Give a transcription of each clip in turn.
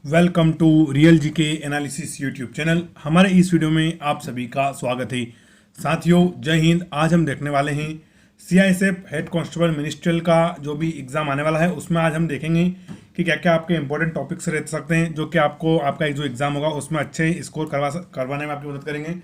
Welcome to real GK analysis YouTube channel. हमारे इस video में आप सभी का स्वागत है। साथियों, जय हिंद। आज हम देखने वाले हैं सीआईएसएफ हेड कांस्टेबल मिनिस्ट्रियल का जो भी एग्जाम आने वाला है, उसमें आज हम देखेंगे कि क्या क्या आपके इंपॉर्टेंट टॉपिक्स रह सकते हैं जो कि आपको आपका एक जो एग्जाम होगा उसमें अच्छे स्कोर करवाने में आपकी मदद करेंगे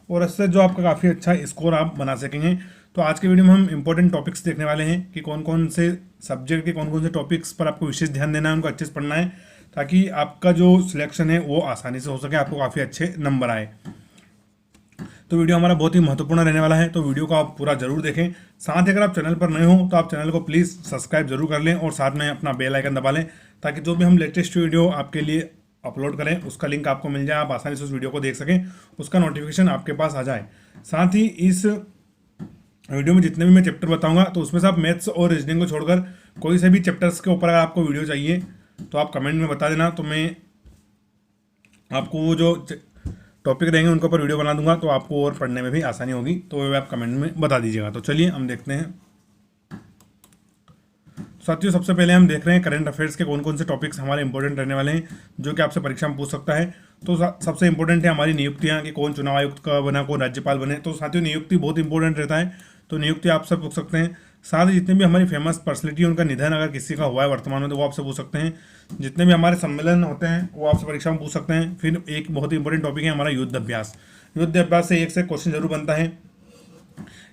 और इससे जो आपका काफ़ी अच्छा स्कोर आप बना सकेंगे। तो आज के वीडियो में हम इंपॉर्टेंट टॉपिक्स देखने वाले हैं कि कौन कौन से सब्जेक्ट के कौन कौन से टॉपिक्स पर आपको विशेष ध्यान देना है, उनको अच्छे से पढ़ना है ताकि आपका जो सिलेक्शन है वो आसानी से हो सके, आपको काफ़ी अच्छे नंबर आए। तो वीडियो हमारा बहुत ही महत्वपूर्ण रहने वाला है, तो वीडियो को आप पूरा जरूर देखें। साथ ही अगर आप चैनल पर नए हो तो आप चैनल को प्लीज़ सब्सक्राइब जरूर कर लें और साथ में अपना बेल आइकन दबा लें ताकि जो भी हम लेटेस्ट वीडियो आपके लिए अपलोड करें उसका लिंक आपको मिल जाए, आप आसानी से उस वीडियो को देख सकें, उसका नोटिफिकेशन आपके पास आ जाए। साथ ही इस वीडियो में जितने भी मैं चैप्टर बताऊंगा तो उसमें से आप मैथ्स और रीजनिंग को छोड़कर कोई से भी चैप्टर्स के ऊपर अगर आपको वीडियो चाहिए तो आप कमेंट में बता देना, तो मैं आपको वो जो टॉपिक रहेंगे उनके ऊपर वीडियो बना दूंगा, तो आपको और पढ़ने में भी आसानी होगी। तो वो आप कमेंट में बता दीजिएगा। तो चलिए हम देखते हैं। साथियों, सबसे पहले हम देख रहे हैं करंट अफेयर्स के कौन कौन से टॉपिक्स हमारे इंपॉर्टेंट रहने वाले हैं जो कि आपसे परीक्षा में पूछ सकता है। तो सबसे इंपॉर्टेंट है हमारी नियुक्तियां कि कौन चुनाव आयुक्त का बना, कौन राज्यपाल बने। तो साथियों, नियुक्ति बहुत इंपॉर्टेंट रहता है, तो नियुक्ति आपसे पूछ सकते हैं। साथ ही जितने भी हमारी फेमस पर्सनैलिटी उनका निधन अगर किसी का हुआ है वर्तमान में तो वो आपसे पूछ सकते हैं। जितने भी हमारे सम्मेलन होते हैं वो आपसे परीक्षा में पूछ सकते हैं। फिर एक बहुत ही इंपॉर्टेंट टॉपिक है हमारा युद्ध अभ्यास। युद्ध अभ्यास से एक से क्वेश्चन जरूर बनता है।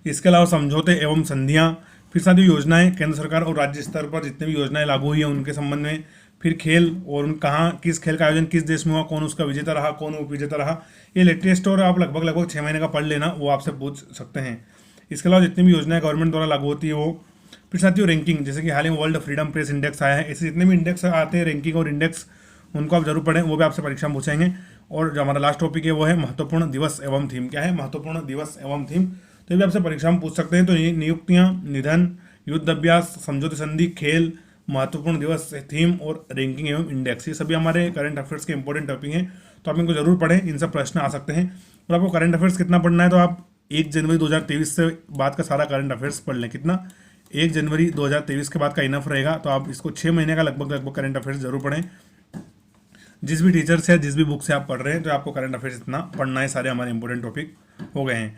इसके अलावा समझौते एवं संधियां, फिर साथ ही योजनाएं, केंद्र सरकार और राज्य स्तर पर जितने भी योजनाएं लागू हुई हैं उनके संबंध में। फिर खेल और उन कहाँ किस खेल का आयोजन किस देश में हुआ, कौन उसका विजेता रहा, कौन उपविजेता रहा, ये लेटेस्ट और आप लगभग 6 महीने का पढ़ लेना, वो आपसे पूछ सकते हैं। इसके अलावा जितनी भी योजनाएं गवर्नमेंट द्वारा लागू होती है वो। फिर साथियों रैंकिंग, जैसे कि हाल ही में वर्ल्ड फ्रीडम प्रेस इंडेक्स आया है, ऐसे जितने भी इंडेक्स आते हैं रैंकिंग और इंडेक्स उनको आप जरूर पढ़ें, वो भी आपसे परीक्षा में पूछेंगे। और जो हमारा लास्ट टॉपिक है वो है महत्वपूर्ण दिवस एवं थीम। क्या है महत्वपूर्ण दिवस एवं थीम, तो ये भी आपसे परीक्षा में पूछ सकते हैं। तो ये नियुक्तियां, निधन, युद्ध अभ्यास, समझौते संधि, खेल, महत्वपूर्ण दिवस, थीम और रैंकिंग एवं इंडेक्स, ये सभी हमारे करंट अफेयर्स के इंपॉर्टेंट टॉपिक हैं, तो आप इनको जरूर पढ़ें, इनसे प्रश्न आ सकते हैं। और आपको करंट अफेयर्स कितना पढ़ना है, तो आप 1 जनवरी 2023 से बाद का सारा करंट अफेयर्स पढ़ लें। कितना? 1 जनवरी 2023 के बाद का इनफ रहेगा, तो आप इसको 6 महीने का लगभग करंट अफेयर्स जरूर पढ़ें। जिस भी टीचर से जिस भी बुक से आप पढ़ रहे हैं तो आपको करंट अफेयर्स इतना पढ़ना है, सारे हमारे इंपॉर्टेंट टॉपिक हो गए हैं।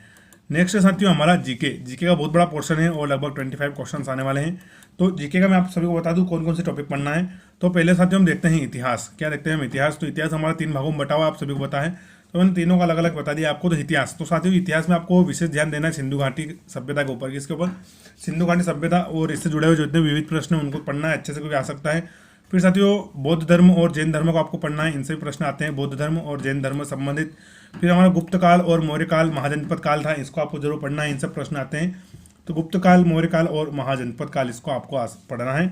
नेक्स्ट साथियों हमारा जीके। जीके का बहुत बड़ा पोर्शन है और लगभग 25 क्वेश्चन आने वाले हैं। तो जीके का मैं आप सभी को बता दूं कौन कौन से टॉपिक पढ़ना है। तो पहले साथियों हम देखते हैं इतिहास। क्या देखते हैं हम? इतिहास। तो इतिहास हमारा 3 भागों में बटा हुआ, आप सभी को पता है, तो मैंने तीनों का अलग अलग बता दिया आपको। तो इतिहास, तो साथियों इतिहास में आपको विशेष ध्यान देना है सिंधु घाटी सभ्यता के ऊपर। किसके ऊपर? सिंधु घाटी सभ्यता और इससे जुड़े हुए जितने विविध प्रश्न हैं उनको पढ़ना है, अच्छे से कोई आ सकता है। फिर साथियों बौद्ध धर्म और जैन धर्म को आपको पढ़ना है, इनसे भी प्रश्न आते हैं, बौद्ध धर्म और जैन धर्म से संबंधित। फिर हमारा गुप्त काल और मौर्य काल, महाजनपद काल था, इसको आपको जरूर पढ़ना है, इनसे प्रश्न आते हैं। तो गुप्त काल, मौर्य काल और महाजनपद काल, इसको आपको पढ़ना है।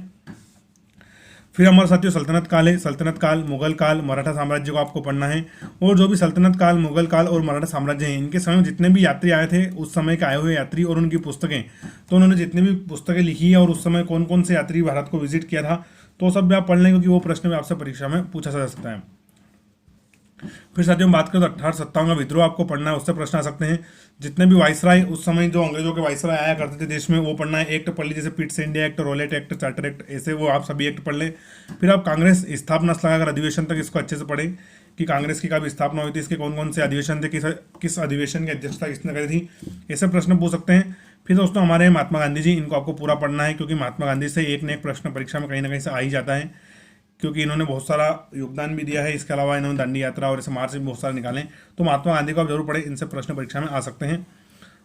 फिर हमारा साथियों सल्तनत काल है, सल्तनत काल, मुगल काल, मराठा साम्राज्य को आपको पढ़ना है। और जो भी सल्तनत काल, मुगल काल और मराठा साम्राज्य हैं, इनके समय में जितने भी यात्री आए थे, उस समय के आए हुए यात्री और उनकी पुस्तकें, तो उन्होंने जितनी भी पुस्तकें लिखी है और उस समय कौन कौन से यात्री भारत को विजिट किया था, तो सब भी आप पढ़ लें क्योंकि वो प्रश्न भी आपसे परीक्षा में पूछा जा सकता है। फिर साथियों हम बात करें तो 1857 का विद्रोह आपको पढ़ना है, उससे प्रश्न आ सकते हैं। जितने भी वाइसराय उस समय जो अंग्रेजों के वाइसराय आया करते थे देश में, वो पढ़ना है। एक्ट पढ़ लीजिए, जैसे Pitt's India act, Rowlatt act, charter act, ऐसे वो आप सभी एक्ट पढ़ लें। फिर आप कांग्रेस स्थापना से लगाकर अधिवेशन तक इसको अच्छे से पढ़ें कि कांग्रेस की कब स्थापना हुई थी, इसके कौन कौन से अधिवेशन थे, किस अधिवेशन की अध्यक्षता किसने करी थी, ऐसे प्रश्न पूछ सकते हैं। फिर दोस्तों हमारे महात्मा गांधी जी, इनको आपको पूरा पढ़ना है क्योंकि महात्मा गांधी से एक न एक प्रश्न परीक्षा में कहीं ना कहीं से आ ही जाता है, क्योंकि इन्होंने बहुत सारा योगदान भी दिया है। इसके अलावा इन्होंने दांडी यात्रा और ऐसे मार्च भी बहुत सारे निकाले, तो महात्मा गांधी को आप जरूर पढ़ें, इनसे प्रश्न परीक्षा में आ सकते हैं।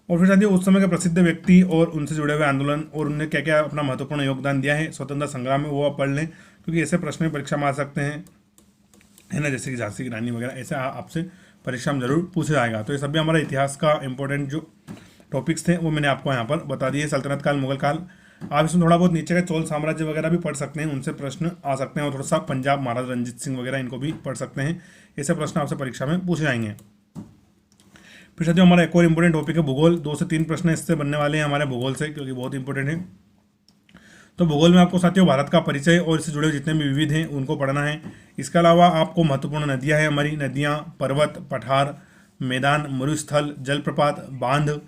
और फिर साथियों उस समय के प्रसिद्ध व्यक्ति और उनसे जुड़े हुए आंदोलन और उन्होंने क्या क्या अपना महत्वपूर्ण योगदान दिया है स्वतंत्रता संग्राम में, वो आप पढ़ लें क्योंकि ऐसे प्रश्न परीक्षा में आ सकते हैं, है ना, जैसे कि झांसी की रानी वगैरह, ऐसे आपसे परीक्षा में जरूर पूछा जाएगा। तो ये सभी हमारा इतिहास का इंपॉर्टेंट जो टॉपिक्स थे वो मैंने आपको यहाँ पर बता दिए। सल्तनत काल, मुगल काल, आप इसमें थोड़ा बहुत नीचे का चोल साम्राज्य वगैरह भी पढ़ सकते हैं, उनसे प्रश्न आ सकते हैं। और थोड़ा सा पंजाब महाराजा रंजीत सिंह वगैरह, इनको भी पढ़ सकते हैं, ऐसे प्रश्न आपसे परीक्षा में पूछे जाएंगे। फिर साथियों हमारा एक और इंपॉर्टेंट टॉपिक है भूगोल। 2 से 3 प्रश्न इससे बनने वाले हैं हमारे भूगोल से, क्योंकि बहुत इंपॉर्टेंट है। तो भूगोल में आपको साथियों भारत का परिचय और इससे जुड़े हुए जितने भी विविध हैं उनको पढ़ना है। इसके अलावा आपको महत्वपूर्ण नदियां हैं हमारी, नदियां, पर्वत, पठार, मैदान, मरुस्थल, जलप्रपात, बांध,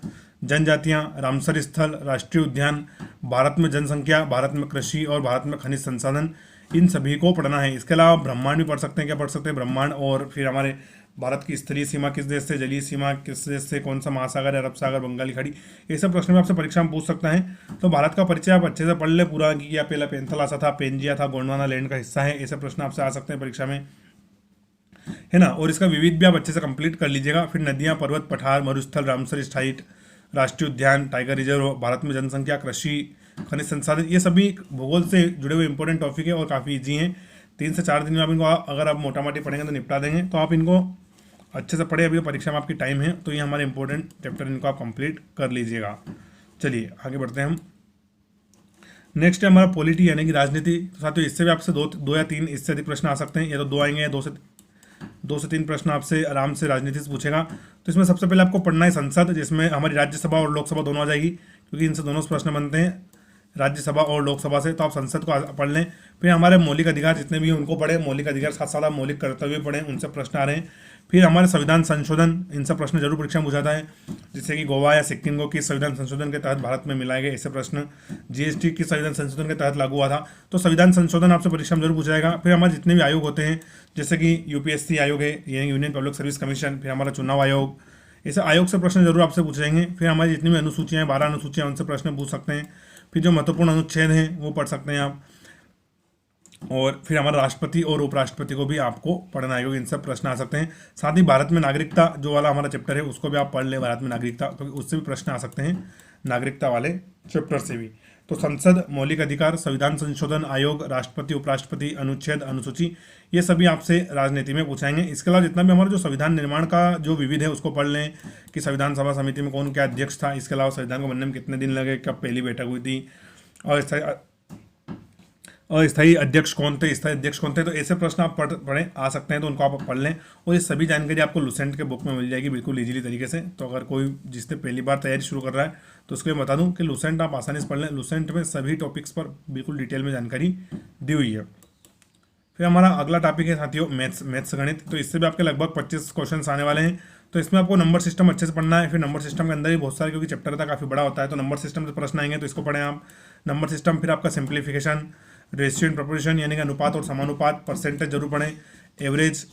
जनजातियां, रामसर स्थल, राष्ट्रीय उद्यान, भारत में जनसंख्या, भारत में कृषि और भारत में खनिज संसाधन, इन सभी को पढ़ना है। इसके अलावा ब्रह्मांड भी पढ़ सकते हैं। क्या पढ़ सकते हैं? ब्रह्मांड, और फिर हमारे भारत की स्थलीय सीमा किस देश से, जलीय सीमा किस देश से, कौन सा महासागर है, अरब सागर, बंगाली खाड़ी, ये सब प्रश्न भी आपसे परीक्षा में पूछ सकता है। तो भारत का परिचय आप अच्छे से पढ़ ले पूरा, कि क्या पहला पेंथलासा था, पेंजिया था, गोंडवाना लैंड का हिस्सा है, ऐसे प्रश्न आपसे आ सकते हैं परीक्षा में, है ना। और इसका विविध भी आप अच्छे से कंप्लीट कर लीजिएगा। फिर नदियां, पर्वत, पठार, मरुस्थल, रामसर साइट, राष्ट्रीय उद्यान, टाइगर रिजर्व, भारत में जनसंख्या, कृषि, खनिज संसाधन, ये सभी भूगोल से जुड़े हुए इंपॉर्टेंट टॉपिक है और काफ़ी इजी हैं। 3 से 4 दिन में आप इनको अगर आप मोटा मोटी पढ़ेंगे तो निपटा देंगे। तो आप इनको अच्छे से पढ़े, अभी तो परीक्षा में आपकी टाइम है, तो ये हमारे इंपॉर्टेंट चैप्टर, इनको आप कंप्लीट कर लीजिएगा। चलिए आगे बढ़ते हैं हम। नेक्स्ट है हमारा पॉलिटी यानी कि राजनीति। तो साथियों इससे भी आपसे दो या तीन इससे अधिक प्रश्न आ सकते हैं, या तो 2 आएंगे या 2 से 3 प्रश्न आपसे आराम से राजनीति से पूछेगा। तो इसमें सबसे पहले आपको पढ़ना है संसद, जिसमें हमारी राज्यसभा और लोकसभा दोनों आ जाएगी, क्योंकि इनसे दोनों से प्रश्न बनते हैं, राज्यसभा और लोकसभा से। तो आप संसद को पढ़ लें। फिर हमारे मौलिक अधिकार जितने भी हैं उनको पढ़ें, मौलिक अधिकार साथ साथ आप मौलिक कर्तव्य पढ़ें, उनसे प्रश्न आ रहे हैं। फिर हमारे संविधान संशोधन, इनसे प्रश्न जरूर परीक्षा में पूछा है, जैसे कि गोवा या सिक्किम को किस संविधान संशोधन के तहत भारत में मिलाए गए, ऐसे प्रश्न। जीएसटी किस संविधान संशोधन के तहत लागू हुआ था, तो संविधान संशोधन आपसे परीक्षा में जरूर पूछा जाएगा। फिर हमारे जितने भी आयोग होते हैं, जैसे कि यूपीएससी आयोग है, यानी यूनियन पब्लिक सर्विस कमीशन, फिर हमारा चुनाव आयोग, ऐसे आयोग से प्रश्न जरूर आपसे पूछे जाएंगे। फिर हमारी जितनी भी अनुसूचियाँ हैं, 12 अनुसूचियाँ, उनसे प्रश्न पूछ सकते हैं। फिर जो महत्वपूर्ण अनुच्छेद हैं वो पढ़ सकते हैं आप। और फिर हमारा राष्ट्रपति और उपराष्ट्रपति को भी आपको पढ़ना है, क्योंकि इनसे प्रश्न आ सकते हैं। साथ ही भारत में नागरिकता जो वाला हमारा चैप्टर है उसको भी आप पढ़ ले, भारत में नागरिकता, क्योंकि उससे भी प्रश्न आ सकते हैं नागरिकता वाले चैप्टर से भी। तो संसद, मौलिक अधिकार, संविधान संशोधन, आयोग, राष्ट्रपति, उपराष्ट्रपति, अनुच्छेद, अनुसूची, ये सभी आपसे राजनीति में पूछाएंगे। इसके अलावा जितना भी हमारा जो संविधान निर्माण का जो विविध है उसको पढ़ लें, कि संविधान सभा समिति में कौन क्या अध्यक्ष था। इसके अलावा संविधान को बनने में कितने दिन लगे, कब पहली बैठक हुई थी, और अस्थायी अध्यक्ष कौन थे, स्थायी अध्यक्ष कौन थे। तो ऐसे प्रश्न आप पढ़ें आ सकते हैं, तो उनको आप पढ़ लें। और ये सभी जानकारी आपको लुसेंट के बुक में मिल जाएगी बिल्कुल इजीली तरीके से। तो अगर कोई जिसने पहली बार तैयारी शुरू कर रहा है तो उसको मैं बता दूं कि लुसेंट आप आसानी से पढ़ लें। लुसेंट में सभी टॉपिक्स पर बिल्कुल डिटेल में जानकारी दी हुई है। फिर हमारा अगला टॉपिक है साथियों मैथ्स गणित। तो इससे भी आपके लगभग 25 क्वेश्चन आने वाले हैं। तो इसमें आपको नंबर सिस्टम अच्छे से पढ़ना है। फिर नंबर सिस्टम के अंदर भी बहुत सारे, क्योंकि चैप्टर था काफ़ी बड़ा होता है, तो नंबर सिस्टम से प्रश्न आएंगे, तो इसको पढ़ें आप। नंबर सिस्टम, फिर आपका सिंप्लीफिकेशन, रेशियो एंड प्रोपोर्शन यानी कि अनुपात और समानुपात, परसेंटेज जरूर पढ़ें, average,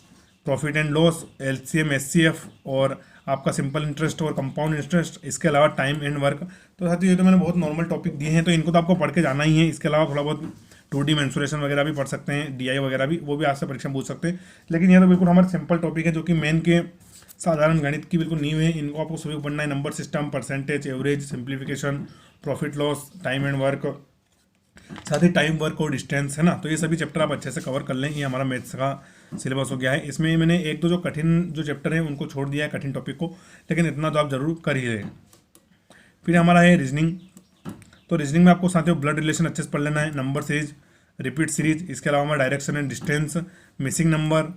profit and loss, LCM, HCF, और आपका सिंपल इंटरेस्ट और कंपाउंड इंटरेस्ट। इसके अलावा टाइम एंड वर्क। तो साथियों ये तो मैंने बहुत नॉर्मल टॉपिक दिए हैं, तो इनको तो आपको पढ़ के जाना ही है। इसके अलावा थोड़ा बहुत 2D मेंसुरेशन वगैरह भी पढ़ सकते हैं, डीआई वगैरह भी, वो भी आपसे परीक्षा में पूछ सकते हैं। लेकिन ये तो बिल्कुल हमारे सिंपल टॉपिक है, जो कि मेन के साधारण गणित की बिल्कुल नींव है। इनको आपको सभी पढ़ना है। Number system, percentage, average, simplification, profit loss, time and work, साथ ही टाइम, वर्क और डिस्टेंस, है ना। तो ये सभी चैप्टर आप अच्छे से कवर कर लें। ये हमारा मैथ्स का सिलेबस हो गया है। इसमें मैंने एक दो जो कठिन जो चैप्टर हैं उनको छोड़ दिया है, कठिन टॉपिक को, लेकिन इतना तो आप जरूर कर ही लें। फिर हमारा है रीजनिंग। तो रीजनिंग में आपको साथियों ब्लड रिलेशन अच्छे से पढ़ लेना है, नंबर सीरीज, रिपीट सीरीज, इसके अलावा हमारा direction and distance, missing number,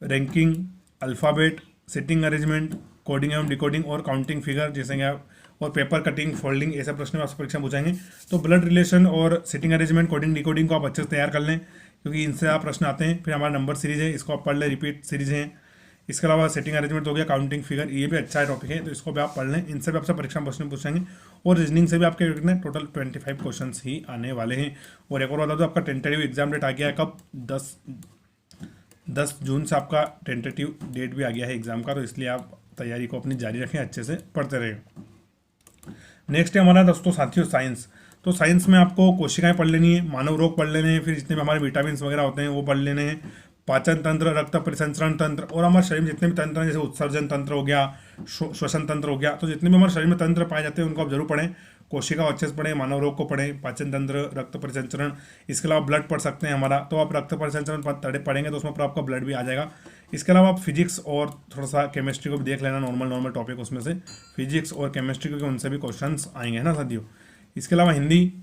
ranking, alphabet, sitting arrangement, coding एवं डिकोडिंग और काउंटिंग फिगर, जैसे कि आप, और पेपर कटिंग, फोल्डिंग, ऐसे प्रश्न आपसे परीक्षा में पूछाएंगे। तो ब्लड रिलेशन और सिटिंग अरेंजमेंट, कोडिंग, डिकोडिंग को आप अच्छे से तैयार कर लें, क्योंकि इनसे आप प्रश्न आते हैं। फिर हमारा नंबर सीरीज है, इसको आप पढ़ लें, रिपीट सीरीज है। इसके अलावा सेटिंग अरेंजमेंट हो गया, काउंटिंग फिगर, ये भी अच्छा टॉपिक है, तो इसको भी आप पढ़ लें। इनसे भी आपसे परीक्षा में प्रश्न पूछेंगे। और रीजनिंग से भी आपके कितने टोटल 25 क्वेश्चन ही आने वाले हैं। और एक और बता दो, आपका टेंटेटिव एग्जाम डेट आ गया है कब, 10 जून से आपका टेंटेटिव डेट भी आ गया है एग्जाम का। तो इसलिए आप तैयारी को अपनी जारी रखें, अच्छे से पढ़ते रहें। नेक्स्ट है हमारा दोस्तों साथियों साइंस। तो साइंस में आपको कोशिकाएं पढ़ लेनी है, मानव रोग पढ़ लेने हैं, फिर जितने भी हमारे विटामिन वगैरह होते हैं वो पढ़ लेने हैं, पाचन तंत्र, रक्त परिसंचरण तंत्र, और हमारे शरीर में जितने भी तंत्र हैं, जैसे उत्सर्जन तंत्र हो गया, श्वसन तंत्र हो गया, तो जितने भी हमारे शरीर में तंत्र पाए जाते हैं उनको आप जरूर पढ़ें। कोशिका अच्छे से पढ़ें, मानव रोग को पढ़ें, पाचन तंत्र, रक्त परिसंचरण, इसके अलावा ब्लड पढ़ सकते हैं हमारा। तो आप रक्त परिसंचरण पढ़ेंगे तो उसमें आपका ब्लड भी आ जाएगा। इसके अलावा आप फिजिक्स और थोड़ा सा केमिस्ट्री को भी देख लेना, नॉर्मल टॉपिक उसमें से फिजिक्स और केमिस्ट्री, क्योंकि उनसे भी क्वेश्चंस आएंगे, है ना साथियों। इसके अलावा हिंदी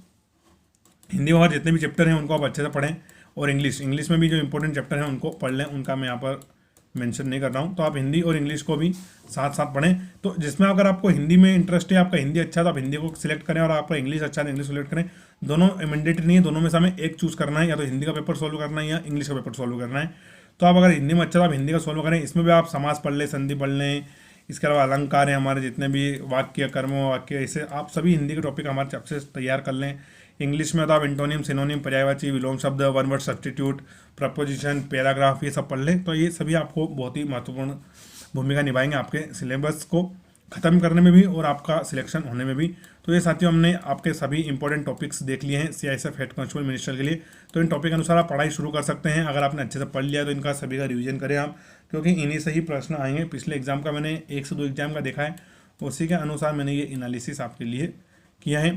में जितने भी चैप्टर हैं उनको आप अच्छे से पढ़ें। और इंग्लिश में भी जो इंपॉर्टेंट चैप्टर हैं उनको पढ़ लें, उनका मैं यहाँ पर मेंशन नहीं कर रहा हूँ। तो आप हिंदी और इंग्लिश को भी साथ साथ पढ़ें। तो जिसमें अगर आपको हिंदी में इंटरेस्ट है, आपका हिंदी अच्छा है, तो आप हिंदी को सिलेक्ट करें, और आपका इंग्लिश अच्छा है तो इंग्लिश सिलेक्ट करें। दोनों मैंडेटरी नहीं है, दोनों में से हमें एक चूज़ करना है, या तो हिंदी का पेपर सॉल्व करना है या इंग्लिश का पेपर सॉल्व करना है। तो आप अगर हिंदी में अच्छा तो आप हिंदी का सॉल्व करें। इसमें भी आप समास पढ़ लें, संधि पढ़ लें, इसके अलावा अलंकार है हमारे जितने भी वाक्य, कर्म वाक्य, ऐसे आप सभी हिंदी के टॉपिक हमारे आपसे तैयार कर लें। इंग्लिश में तो आप इंटोनिम, सिनोनिम, पर्यायवाची, विलोम शब्द, one word substitute, preposition, paragraph, ये सब पढ़ लें। तो ये सभी आपको बहुत ही महत्वपूर्ण भूमिका निभाएंगे आपके सिलेबस को ख़त्म करने में भी और आपका सिलेक्शन होने में भी। तो ये साथियों हमने आपके सभी इंपॉर्टेंट टॉपिक्स देख लिए हैं CISF हेड कांस्टेबल मिनिस्टर के लिए। तो इन टॉपिक के अनुसार आप पढ़ाई शुरू कर सकते हैं। अगर आपने अच्छे से पढ़ लिया तो इनका सभी का रिवीजन करें आप, क्योंकि इन्हीं से ही प्रश्न आएंगे। पिछले एग्जाम का मैंने 1 से 2 एग्जाम का देखा है, उसी के अनुसार मैंने ये एनालिसिस आपके लिए किया है।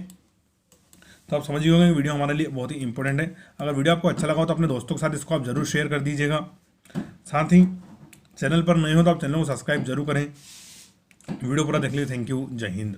तो आप समझ गए होंगे कि वीडियो हमारे लिए बहुत ही इंपॉर्टेंट है। अगर वीडियो आपको अच्छा लगा हो तो अपने दोस्तों के साथ इसको आप जरूर शेयर कर दीजिएगा। साथ ही चैनल पर नए हो तो आप चैनल को सब्सक्राइब जरूर करें। वीडियो पूरा देख लीजिए। Thank you. जय हिंद।